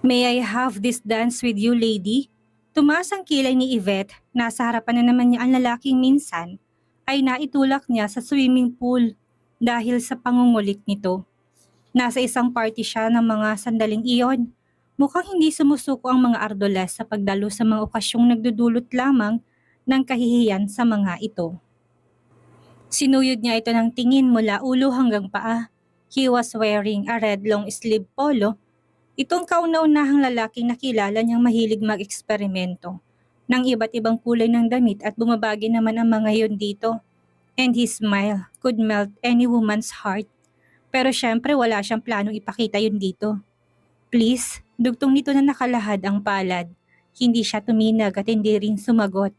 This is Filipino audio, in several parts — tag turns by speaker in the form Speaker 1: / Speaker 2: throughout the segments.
Speaker 1: May I have this dance with you, lady? Tumaas ang kilay ni Yvette, nasa harapan na naman niya ang lalaking minsan, ay naitulak niya sa swimming pool dahil sa pangungulit nito. Nasa isang party siya ng mga sandaling iyon. Mukhang hindi sumusuko ang mga ardoles sa pagdalo sa mga okasyong nagdudulot lamang ng kahihiyan sa mga ito. Sinuyod niya ito ng tingin mula ulo hanggang paa. He was wearing a red long sleeve polo. Itong kauna-unahang lalaking nakilala niyang mahilig mag-eksperimento ng iba't ibang kulay ng damit at bumabagi naman ang mga yon dito. And his smile could melt any woman's heart. Pero syempre wala siyang planong ipakita yun dito. Please, dugtong nito na nakalahad ang palad. Hindi siya tuminag at hindi rin sumagot.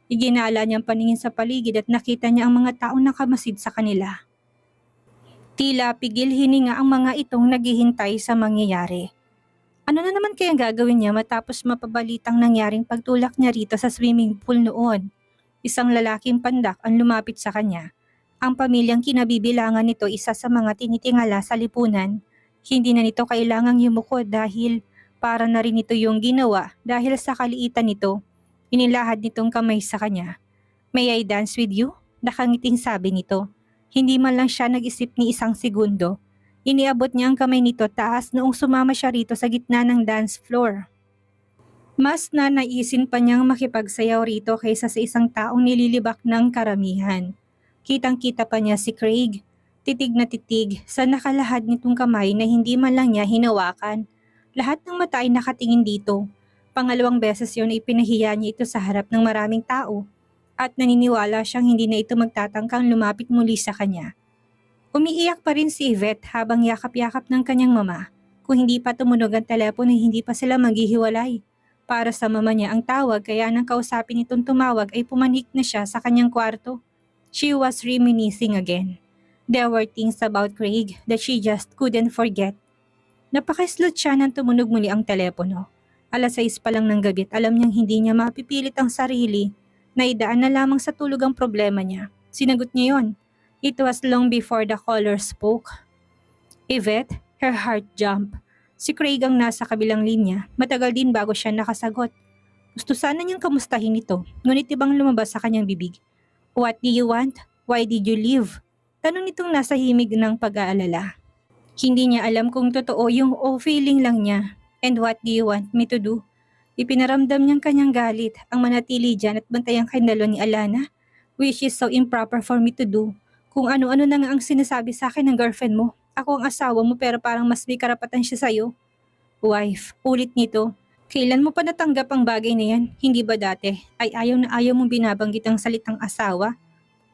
Speaker 1: Iginala niyang paningin sa paligid at nakita niya ang mga taong nakamasid sa kanila. Tila pigil hininga ang mga itong naghihintay sa mangyayari. Ano na naman kayang gagawin niya matapos mapabalitang nangyaring pagtulak niya rito sa swimming pool noon? Isang lalaking pandak ang lumapit sa kanya. Ang pamilyang kinabibilangan nito isa sa mga tinitingala sa lipunan. Hindi na nito kailangang yumuko dahil para na rin ito yung ginawa dahil sa kaliitan nito. Inilahad nitong kamay sa kanya. May I dance with you? Nakangiting sabi nito. Hindi man lang siya nag-isip ni isang segundo. Iniabot niya ang kamay nito taas noong sumama siya rito sa gitna ng dance floor. Mas nanaisin pa niyang makipagsayaw rito kaysa sa isang taong nililibak ng karamihan. Kitang-kita pa niya si Craig, titig na titig sa nakalahad nitong kamay na hindi man lang niya hinawakan. Lahat ng mata ay nakatingin dito. Pangalawang beses yun ay pinahiya niya ito sa harap ng maraming tao at naniniwala siyang hindi na ito magtatangkang lumapit muli sa kanya. Umiiyak pa rin si Yvette habang yakap-yakap ng kanyang mama. Kung hindi pa tumunog ang telepono hindi pa sila maghihiwalay. Para sa mama niya ang tawag kaya nang kausapin itong tumawag ay pumanik na siya sa kanyang kwarto. She was reminiscing again. There were things about Craig that she just couldn't forget. Napaka-slot siya nang tumunog muli ang telepono. 6:00 pa lang ng gabi at alam niyang hindi niya mapipilit ang sarili na idaan na lamang sa tulog ang problema niya. Sinagot niya yon. It was long before the caller spoke. Yvette, her heart jumped. Si Craig ang nasa kabilang linya. Matagal din bago siya nakasagot. Gusto sana niyang kamustahin ito, ngunit ibang lumabas sa kanyang bibig. What do you want? Why did you leave? Tanong nitong nasa himig ng pag-aalala. Hindi niya alam kung totoo yung feeling lang niya. And what do you want me to do? Ipinaramdam niyang kanyang galit ang manatili dyan at bantayang kandalo ni Alana, which is so improper for me to do. Kung ano-ano na nga ang sinasabi sa akin ng girlfriend mo. Ako ang asawa mo pero parang mas may karapatan siya sa'yo. Wife, ulit nito. Kailan mo pa natanggap ang bagay na yan? Hindi ba dati ay ayaw na ayaw mong binabanggit ang salitang asawa?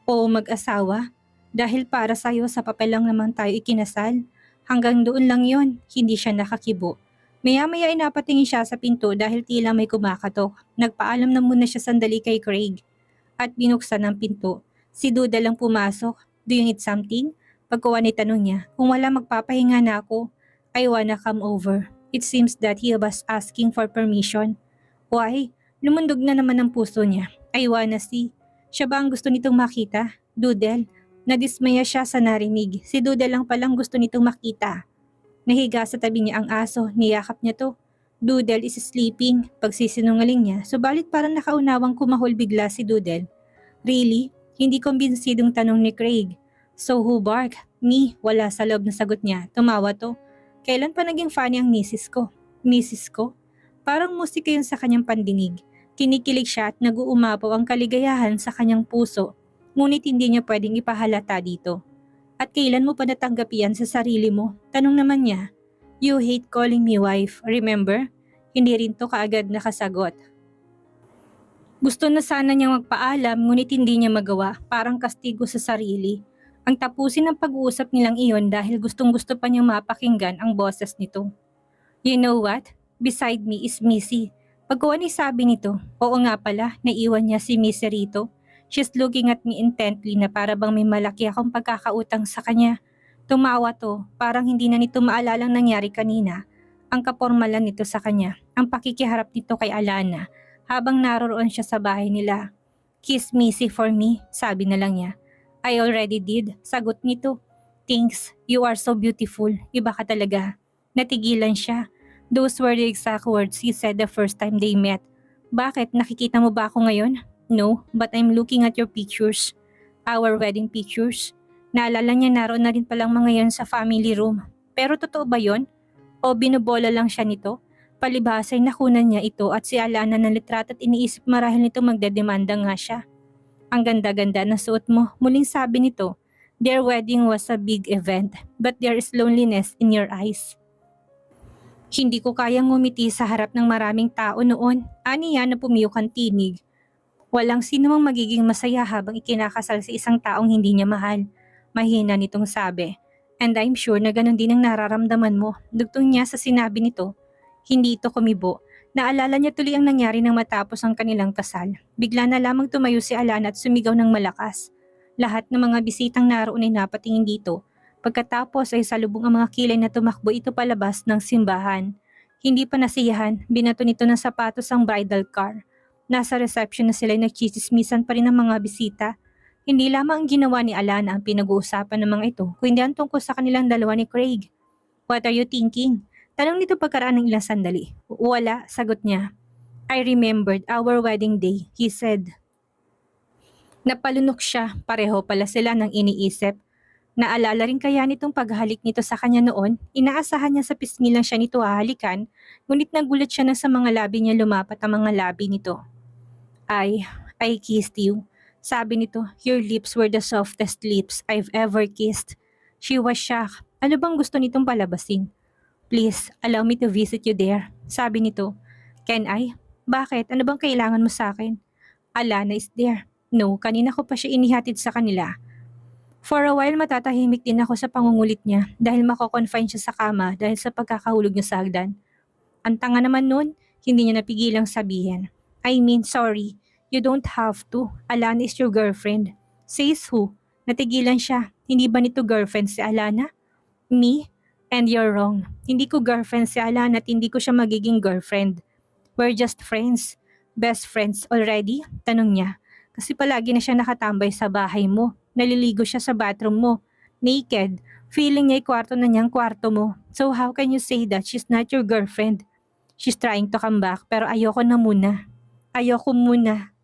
Speaker 1: O mag-asawa? Dahil para sa'yo sa papel lang naman tayo ikinasal. Hanggang doon lang yon, hindi siya nakakibo. Maya-maya ay napatingin siya sa pinto dahil tila may kumakatok. Nagpaalam na muna siya sandali kay Craig. At binuksan ang pinto. Si Duda lang pumasok. Do you need something? Pagkuha ni tanong niya, kung wala magpapahinga na ako, I wanna come over. It seems that he was asking for permission. Why? Lumundog na naman ang puso niya. I wanna see. Siya ba ang gusto nitong makita? Doodle. Nadismaya siya sa narinig. Si Doodle lang palang gusto nitong makita. Nahiga sa tabi niya ang aso, niyakap niya to. Doodle is sleeping, pagsisinungaling niya, subalit parang nakaunawang kumahol bigla si Doodle. Really? Hindi kumbinsidong tanong ni Craig. So who bark? Me, wala sa loob na sagot niya. Tumawa to. Kailan pa naging funny ang misis ko? Misis ko? Parang musika yun sa kanyang pandinig. Kinikilig siya at nag-uumapaw ang kaligayahan sa kanyang puso. Ngunit hindi niya pwedeng ipahalata dito. At kailan mo pa natanggap yan sa sarili mo? Tanong naman niya. You hate calling me wife, remember? Hindi rin to kaagad nakasagot. Gusto na sana niyang magpaalam ngunit hindi niya magawa, parang kastigo sa sarili. Ang tapusin ng pag-uusap nilang iyon dahil gustong-gusto pa niyang mapakinggan ang boses nito. You know what? Beside me is Missy. Pagkuha ni sabi nito, oo nga pala, naiwan niya si Missy rito. She's looking at me intently na para bang may malaki akong pagkakautang sa kanya. Tumawa to, parang hindi na nito maalalang nangyari kanina. Ang kapormalan nito sa kanya, ang pakikiharap nito kay Alana. Habang naroroon siya sa bahay nila. Kiss Missy for me, sabi na lang niya. I already did, sagot nito. Thanks, you are so beautiful, iba ka talaga. Natigilan siya. Those were the exact words he said the first time they met. Bakit? Nakikita mo ba ako ngayon? No, but I'm looking at your pictures. Our wedding pictures. Naalala niya naroon na rin palang mga yan sa family room. Pero totoo ba yon? O binubola lang siya nito? Palibhas ay nakunan niya ito at si Alana ng litrato at iniisip marahil nito magdedemanda nga siya. Ang ganda-ganda na suot mo, muling sabi nito. Their wedding was a big event, but there is loneliness in your eyes. Hindi ko kayang ngumiti sa harap ng maraming tao noon, aniya na pumiyok ang tinig. Walang sino mang magiging masaya habang ikinakasal sa isang taong hindi niya mahal. Mahina nitong sabi. And I'm sure na ganun din ang nararamdaman mo. Dugtong niya sa sinabi nito. Hindi ito kumibo. Naalala niya tuloy ang nangyari nang matapos ang kanilang kasal. Bigla na lamang tumayo si Alana at sumigaw ng malakas. Lahat ng mga bisitang naroon ay napatingin dito. Pagkatapos ay salubong ang mga kilay na tumakbo ito palabas ng simbahan. Hindi pa nasiyahan, binato nito ng sapatos ang bridal car. Nasa reception na sila nagchismismisan pa rin ang mga bisita. Hindi lamang ang ginawa ni Alana ang pinag-uusapan ng mga ito, kundi ang tungkol sa kanilang dalawa ni Craig. What are you thinking? Tanong nito pagkaraan ng ilang sandali. Wala, sagot niya. I remembered our wedding day, he said. Napalunok siya, pareho pala sila ng iniisip. Naalala rin kaya nitong paghalik nito sa kanya noon, inaasahan niya sa pisngi lang siya nito hahalikan, ngunit nagulat siya na sa mga labi niya lumapat ang mga labi nito. I kissed you. Sabi nito, your lips were the softest lips I've ever kissed. She was shocked. Ano bang gusto nitong palabasin? Please, allow me to visit you there. Sabi nito, can I? Bakit? Ano bang kailangan mo sa akin? Alana is there. No, kanina ko pa siya inihatid sa kanila. For a while matatahimik din ako sa pangungulit niya dahil mako-confine siya sa kama dahil sa pagkakahulog niya sa hagdan. Ang tanga naman nun, hindi niya napigilang sabihin. I mean, sorry, you don't have to. Alana is your girlfriend. Says who? Natigilan siya. Hindi ba nito girlfriend si Alana? Me? And you're wrong. Hindi ko girlfriend si Alana at hindi ko siya magiging girlfriend. We're just friends. Best friends already? Tanong niya. Kasi palagi na siya nakatambay sa bahay mo. Naliligo siya sa bathroom mo. Naked. Feeling niya'y kwarto na niyang kwarto mo. So how can you say that she's not your girlfriend? She's trying to come back pero ayoko na muna. Ayoko muna.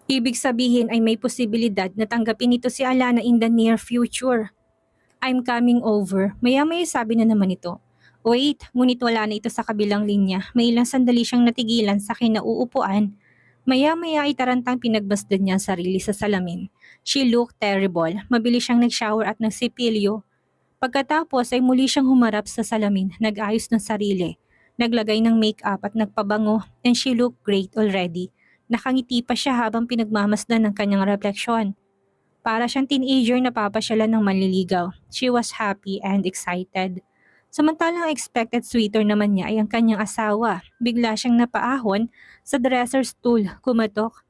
Speaker 1: Ibig sabihin ay may posibilidad na tanggapin ito si Alana in the near future. I'm coming over. Maya-maya sabi na naman ito. Wait, ngunit wala na ito sa kabilang linya. May ilang sandali siyang natigilan sa kinauupuan. Maya-maya ay tarantang pinagbasdan niya ang sarili sa salamin. She looked terrible. Mabilis siyang nag-shower at nagsipilyo. Pagkatapos ay muli siyang humarap sa salamin, nag-ayos ng sarili. Naglagay ng make-up at nagpabango and she looked great already. Nakangiti pa siya habang pinagmamasdan ng kanyang refleksyon. Para siyang teenager na papasyalan ng manliligaw. She was happy and excited. Samantalang expected sweeter naman niya ay ang kanyang asawa. Bigla siyang napaahon sa dresser stool, kumatok.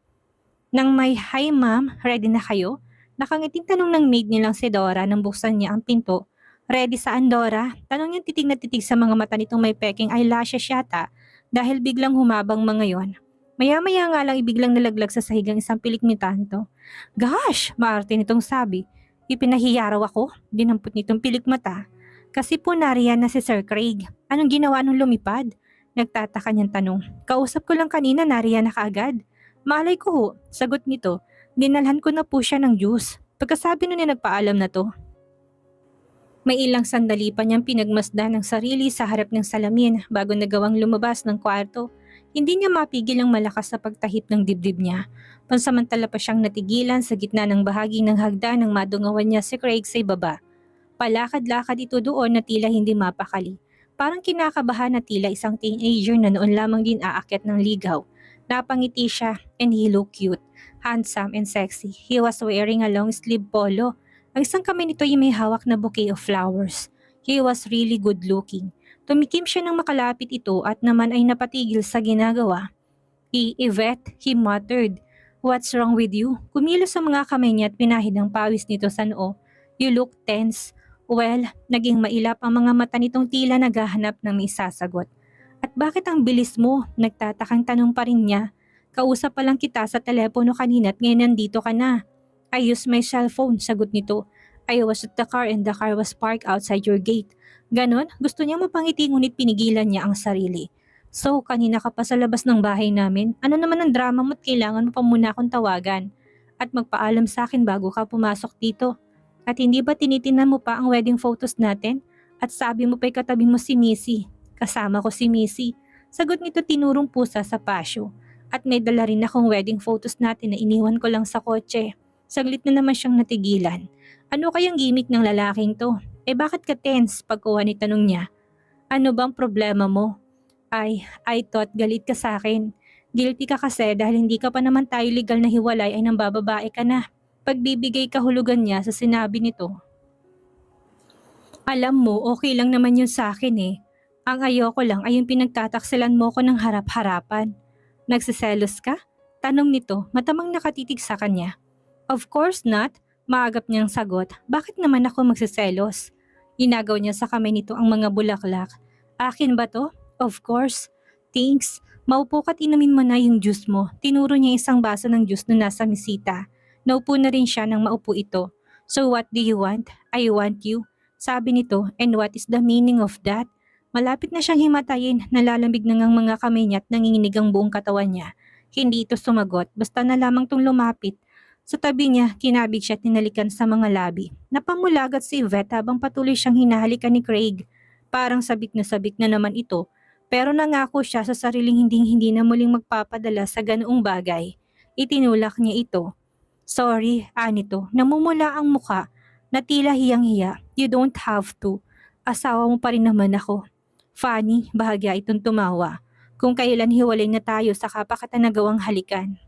Speaker 1: Nang may, hi ma'am, ready na kayo? Nakangiting tanong ng maid nilang si Dora nang buksan niya ang pinto. Ready saan Dora? Tanong niyang titig na titig sa mga mata nitong may peking eyelashes yata dahil biglang humabang mga yon. Maya-maya nga lang ibiglang nalaglag sa sahigang isang pilikmita nito. Gosh, maarte nitong sabi. Ipinahiya raw ako, dinampot nitong pilikmata. Kasi po nariyan na si Sir Craig. Anong ginawa nung lumipad? Nagtataka niyang tanong. Kausap ko lang kanina nariyan na kaagad. Malay ko ho, sagot nito. Dinalhan ko na po siya ng juice. Pagkasabi nun niya nagpaalam na to. May ilang sandali pa niyang pinagmasdan ng sarili sa harap ng salamin bago nagawang lumabas ng kwarto. Hindi niya mapigil ang malakas sa pagtahip ng dibdib niya. Pansamantala pa siyang natigilan sa gitna ng bahagi ng hagdan nang madungawan niya si Craig sa ibaba. Palakad-lakad ito doon na tila hindi mapakali. Parang kinakabahan na tila isang teenager na noon lamang din aakyat ng ligaw. Napangiti siya and he looked cute, handsome and sexy. He was wearing a long sleeve polo. Ang isang kamay nito ay may hawak na bouquet of flowers. He was really good looking. Tumikim siya nang makalapit ito at naman ay napatigil sa ginagawa. Yvette, he muttered. What's wrong with you? Kumilos sa mga kamay niya at pinahid ang pawis nito sa noo. You look tense. Well, naging mailap ang mga mata nitong tila naghahanap ng may sasagot. At bakit ang bilis mo? Nagtatakang tanong pa rin niya. Kausap pa lang kita sa telepono kanina at ngayon nandito ka na. I use my cellphone, sagot nito. I was at the car and the car was parked outside your gate. Ganon, gusto niya mapangiti ngunit pinigilan niya ang sarili. So, kanina ka pa sa labas ng bahay namin. Ano naman ang drama mo at kailangan mo pa muna akong tawagan? At magpaalam sa akin bago ka pumasok dito. At hindi ba tinitingnan mo pa ang wedding photos natin? At sabi mo pa'y katabi mo si Missy. Kasama ko si Missy. Sagot nito tinurong pusa sa pasyo. At may dala rin akong wedding photos natin na iniwan ko lang sa kotse. Saglit na naman siyang natigilan. Ano kayang gimmick ng lalaking to? Bakit ka tense pagkuha ni tanong niya? Ano bang problema mo? I thought galit ka sa akin. Guilty ka kasi dahil hindi ka pa naman tayo legal na hiwalay ay nang bababae ka na. Pagbibigay kahulugan niya sa sinabi nito. Alam mo, okay lang naman yun sa akin eh. Ang ayoko lang ay yung pinagtataksilan mo ko ng harap-harapan. Nagsiselos ka? Tanong nito, matamang nakatitig sa kanya. Of course not. Maagap niyang sagot, bakit naman ako magsiselos? Inagaw niya sa kamay nito ang mga bulaklak. Akin ba to? Of course. Thanks. Maupo ka't inumin mo na yung juice mo. Tinuro niya isang baso ng juice na nasa mesita. Naupo na rin siya nang maupo ito. So what do you want? I want you. Sabi nito, and what is the meaning of that? Malapit na siyang himatayin, nalalamig na ngang mga kamay niya at nanginginig ang buong katawan niya. Hindi ito sumagot, basta na lamang tong lumapit. Sa tabi niya, kinabig siya at tinalikan sa mga labi. Napamulagat si Yvette habang patuloy siyang hinahalikan ni Craig. Parang sabik na naman ito, pero nangako siya sa sariling hindi na muling magpapadala sa ganoong bagay. Itinulak niya ito. Sorry, Anito, namumula ang muka, na tila hiyang-hiya. You don't have to. Asawa mo pa rin naman ako. Funny, bahagya itong tumawa. Kung kailan hiwalay na tayo saka pa kita nagawang halikan.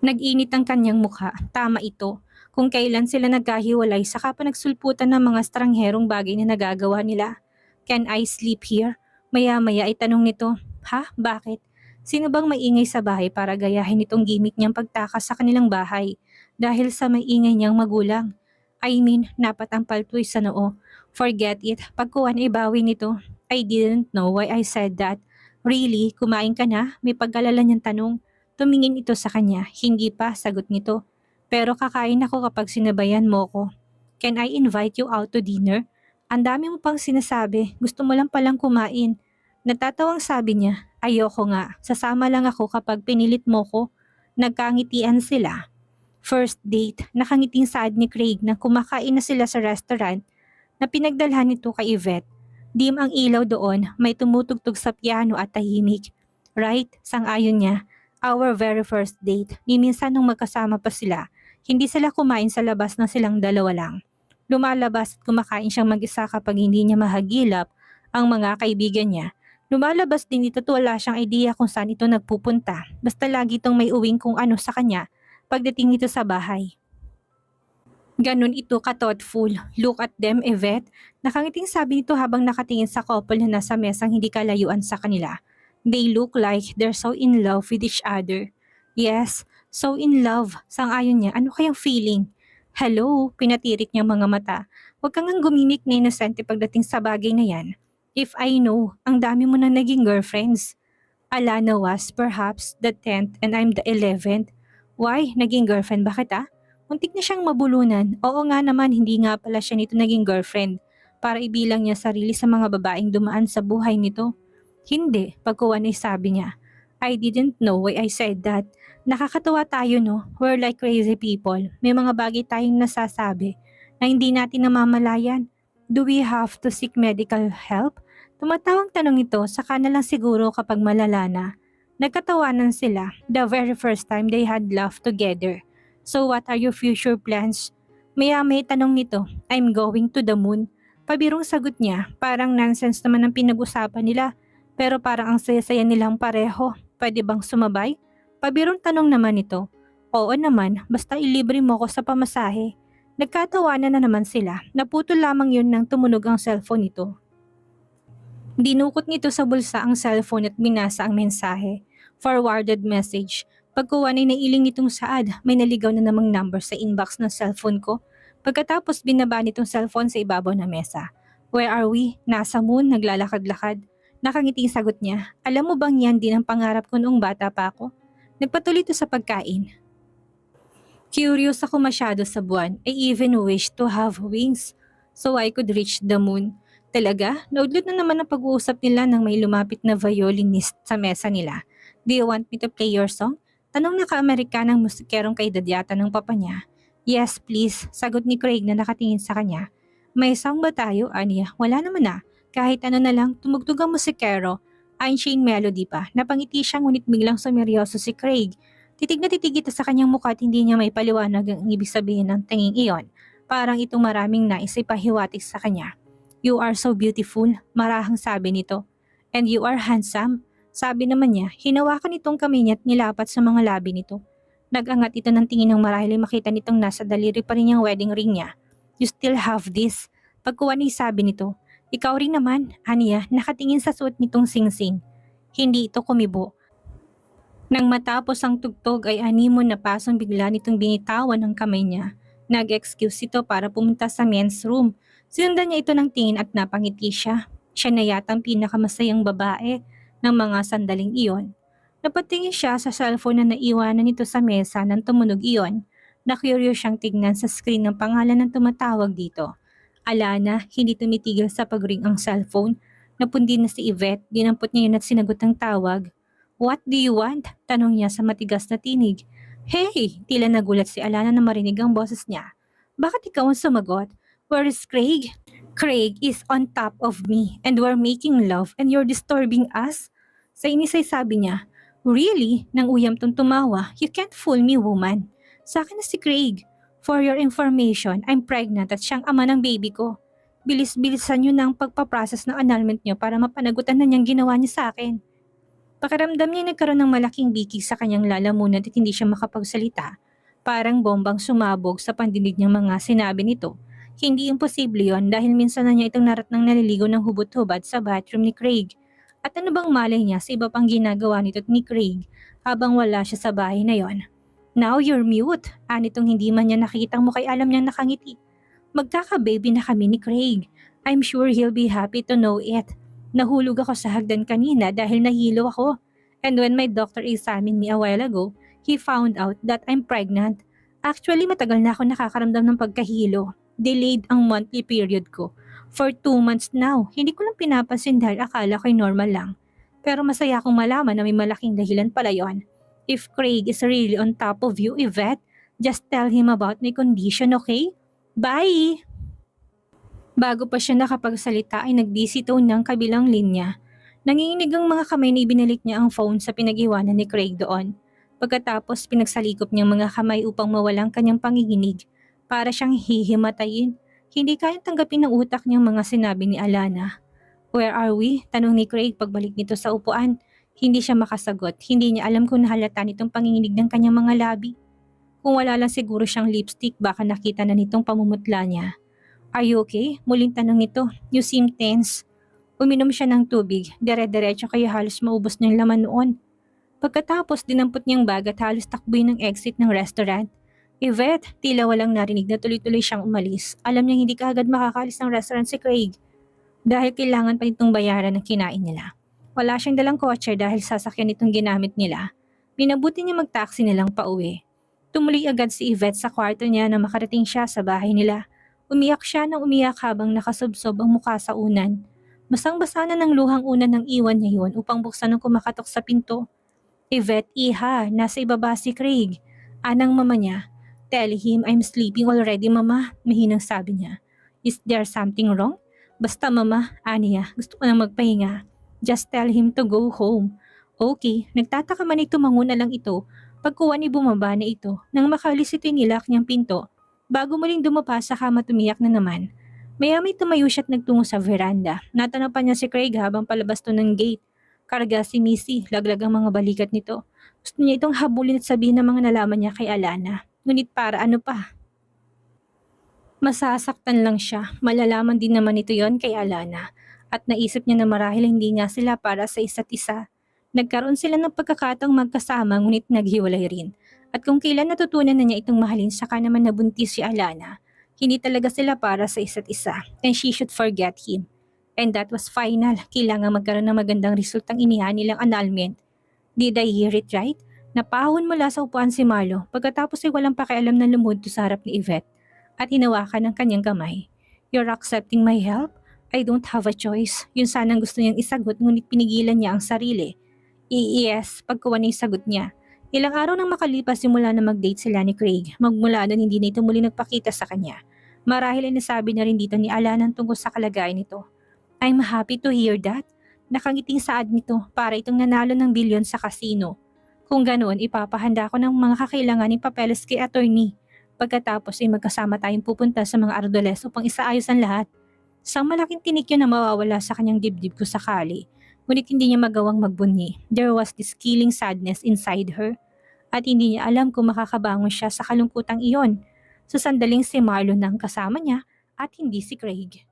Speaker 1: Nag-init ang kanyang mukha, tama ito. Kung kailan sila nagkahiwalay saka pa nagsulputan ng mga strangherong bagay na nagagawa nila. Can I sleep here? Maya-maya ay tanong nito, ha? Bakit? Sino bang maingay sa bahay para gayahin itong gimmick niyang pagtakas sa kanilang bahay? Dahil sa maingay niyang magulang. I mean, napatampal tuloy sa noo. Forget it, pagkuha na ibawi nito. I didn't know why I said that. Really? Kumain ka na? May pag-alala niyang tanong. Tumingin ito sa kanya, hindi pa, sagot nito. Pero kakain ako kapag sinabayan mo ko. Can I invite you out to dinner? Ang dami mo pang sinasabi, gusto mo lang palang kumain. Natatawang sabi niya, ayoko nga, sasama lang ako kapag pinilit mo ko. Nagkangitian sila. First date, nakangiting saad ni Craig na kumakain na sila sa restaurant na pinagdalhan nito kay Yvette. Dim ang ilaw doon, may tumutugtog sa piano at tahimik. Right, sang-ayon niya. Our very first date, ni minsan nung magkasama pa sila, hindi sila kumain sa labas na silang dalawa lang. Lumalabas at kumakain siyang mag-isa kapag hindi niya mahagilap ang mga kaibigan niya. Lumalabas din ito at wala siyang idea kung saan ito nagpupunta. Basta lagi itong may uwing kung ano sa kanya pagdating nito sa bahay. Ganon ito ka-thoughtful. Look at them, Yvette. Nakangiting sabi nito habang nakatingin sa couple na nasa mesang hindi kalayuan sa kanila. They look like they're so in love with each other. Yes, so in love. Sang-ayon niya, ano kayang feeling? Hello, pinatirik niyang mga mata. Huwag kang gumimik na inosente pagdating sa bagay na yan. If I know, ang dami mo na naging girlfriends. Alana was perhaps the 10th and I'm the 11th. Why? Naging girlfriend ba kita? Muntik na siyang mabulunan. Oo nga naman, hindi nga pala siya nito naging girlfriend. Para ibilang niya sarili sa mga babaeng dumaan sa buhay nito. Hindi, pagkuwan ay sabi niya. I didn't know why I said that. Nakakatawa tayo no, we're like crazy people. May mga bagay tayong nasasabi na hindi natin namamalayan. Do we have to seek medical help? Tumatawang tanong ito, saka na lang siguro kapag malala na. Nagkatawanan sila, the very first time they had laughed together. So what are your future plans? Maya-may tanong nito, I'm going to the moon. Pabirong sagot niya, parang nonsense naman ang pinag-usapan nila. Pero parang ang saya-saya nilang pareho. Pwede bang sumabay? Pabirong tanong naman ito. Oo naman, basta ilibre mo ko sa pamasahe. Nagkatawanan na naman sila. Naputol lamang yun nang tumunog ang cellphone nito. Dinukot nito sa bulsa ang cellphone at binasa ang mensahe. Forwarded message. Pagkuha ay nailing nitong saad, may naligaw na namang number sa inbox ng cellphone ko. Pagkatapos binaba nitong cellphone sa ibabaw ng mesa. Where are we? Nasa moon, naglalakad-lakad. Nakangiting sagot niya, alam mo bang yan din ang pangarap ko noong bata pa ako? Nagpatuloy ito sa pagkain. Curious ako masyado sa buwan. I even wish to have wings so I could reach the moon. Talaga? Naudlot na naman ang pag-uusap nila nang may lumapit na violinist sa mesa nila. Do you want me to play your song? Tanong na ka-Amerikanang musikerong kaidadyata ng papa niya. Yes, please, sagot ni Craig na nakatingin sa kanya. May song ba tayo, Anya? Wala naman na. Kahit ano na lang, tumugtog ang musikero. Einstein melody pa. Napangiti siya ngunit biglang sumeryoso si Craig. Titig na titig ito sa kanyang mukha at hindi niya may paliwanag ang ibig sabihin ng tinging iyon. Parang itong maraming nais ay pahiwatig sa kanya. You are so beautiful, marahang sabi nito. And you are handsome. Sabi naman niya, hinawakan itong kamay niya at nilapat sa mga labi nito. Nag-angat ito ng tingin ng marahil ay makita nitong nasa daliri pa rin yung wedding ring niya. You still have this. Pagkuha ni sabi nito, ikaw rin naman, Anya, nakatingin sa suot nitong singsing. Hindi ito kumibo. Nang matapos ang tugtog ay animon na pasong bigla nitong binitawan ng kamay niya. Nag-excuse ito para pumunta sa men's room. Sinundan niya ito ng tingin at napangiti siya. Siya na yatang pinakamasayang babae ng mga sandaling iyon. Napatingin siya sa cellphone na naiwanan nito sa mesa nang tumunog iyon. Na-curious siyang tignan sa screen ng pangalan ng tumatawag dito. Alana, hindi tumitigil sa pag-ring ang cellphone. Napundi na si Yvette, dinampot niya yun at sinagot ang tawag. What do you want? Tanong niya sa matigas na tinig. Hey! Tila nagulat si Alana na marinig ang boses niya. Bakit ikaw ang sumagot? Where is Craig? Craig is on top of me and we're making love and you're disturbing us? Sa inis ay sabi niya, Really? Nang uyam tong tumawa, you can't fool me, woman. Sa akin na si Craig. For your information, I'm pregnant at siyang ama ng baby ko. Bilis-bilisan niyo ng pagpaprocess ng annulment niyo para mapanagutan na niyang ginawa niya sa akin. Pakiramdam niya nagkaroon ng malaking biki sa kanyang lalamunan at hindi siya makapagsalita. Parang bombang sumabog sa pandinig niyang mga sinabi nito. Hindi imposible yon dahil minsan na niya itong naratnang naliligo ng hubot-hubad sa bathroom ni Craig. At ano bang malay niya sa iba pang ginagawa nito ni Craig habang wala siya sa bahay na yon? Now you're mute. Anitong hindi man niya nakikitang mukha ay alam niyang nakangiti. Magkaka-baby na kami ni Craig. I'm sure he'll be happy to know it. Nahulog ako sa hagdan kanina dahil nahilo ako. And when my doctor examined me a while ago, he found out that I'm pregnant. Actually, matagal na ako nakakaramdam ng pagkahilo. Delayed ang monthly period ko. For 2 months now, hindi ko lang pinapansin dahil akala ko'y normal lang. Pero masaya akong malaman na may malaking dahilan pala yon. If Craig is really on top of you, Yvette, just tell him about my condition, okay? Bye! Bago pa siya nakapagsalita ay nag-busy tone ng kabilang linya. Nanginginig ang mga kamay na ibinalik niya ang phone sa pinag-iwanan ni Craig doon. Pagkatapos pinagsalikop niyang mga kamay upang mawalang kanyang panginginig. Para siyang hihimatayin. Hindi kayang tanggapin ng utak niyang mga sinabi ni Alana. Where are we? Tanong ni Craig pagbalik nito sa upuan. Hindi siya makasagot. Hindi niya alam kung nahalata nitong panginginig ng kanyang mga labi. Kung wala lang siguro siyang lipstick baka nakita na nitong pamumutla niya. Are you okay? Muling tanong nito. You seem tense. Uminom siya ng tubig. Dire-diretso kaya halos maubos niyang laman noon. Pagkatapos dinampot niyang bag at halos takbuhin ng exit ng restaurant. Yvette, tila walang narinig na tuloy-tuloy siyang umalis. Alam niyang hindi kaagad makakalis ng restaurant si Craig. Dahil kailangan pa nitong bayaran ng kinain nila. Wala siyang dalang kotse dahil sasakyan itong ginamit nila. Minabuti niya mag-taxi nilang pauwi. Tumuloy agad si Yvette sa kwarto niya na makarating siya sa bahay nila. Umiyak siya ng umiyak habang nakasubsob ang mukha sa unan. Basang-basa na ng luhang unan ng iwan niya yun upang buksan ng kumakatok sa pinto. Yvette, iha, nasa ibaba si Craig. Anang mama niya. Tell him I'm sleeping already, mama, mahinang sabi niya. Is there something wrong? Basta mama, Anya, gusto ko nang magpahinga. Just tell him to go home. Okay, nagtataka man ito manguna lang ito. Pagkuha ni bumaba na ito, nang makalis ito'y nilak niyang pinto. Bago muling dumapa sa kama tumiyak na naman. Maya-may tumayo siya at nagtungo sa veranda. Natanaw pa niya si Craig habang palabas to ng gate. Karga si Missy, laglag ang mga balikat nito. Gusto niya itong habulin at sabihin ng mga nalaman niya kay Alana. Ngunit para ano pa? Masasaktan lang siya. Malalaman din naman ito yon kay Alana. At naisip niya na marahil hindi nga sila para sa isa't isa. Nagkaroon sila ng pagkakataong magkasama ngunit naghiwalay rin. At kung kailan natutunan na niya itong mahalin saka naman nabuntis si Alana, hindi talaga sila para sa isa't isa and she should forget him. And that was final. Kailangan magkaroon ng magandang resultang inihan nilang annulment. Did I hear it right? Napahon mula sa upuan si Marlo pagkatapos ay walang pakialam na lumuhod sa harap ni Yvette at hinawakan ng kanyang kamay. "You're accepting my help? I don't have a choice." Yun sanang gusto niyang isagot ngunit pinigilan niya ang sarili. Yes, pagkuha niya yung sagot niya. Ilang araw nang makalipas simula na mag-date sila ni Craig, magmula doon hindi na ito muli nagpakita sa kanya. Marahil ay nasabi na rin dito ni Alanan tungkol sa kalagayan nito. "I'm happy to hear that." Nakangiting saad nito para itong nanalo ng bilyon sa kasino. "Kung ganoon, ipapahanda ko ng mga kakailanganing papeles kay attorney. Pagkatapos ay magkasama tayong pupunta sa mga Ardoles upang isaayos ang lahat." Isang malaking tinik yun na mawawala sa kanyang dibdib ko sakali. Ngunit hindi niya magawang magbunyi. There was this killing sadness inside her. At hindi niya alam kung makakabangon siya sa kalungkutang iyon. Sa sandaling si Marlon ang kasama niya at hindi si Craig.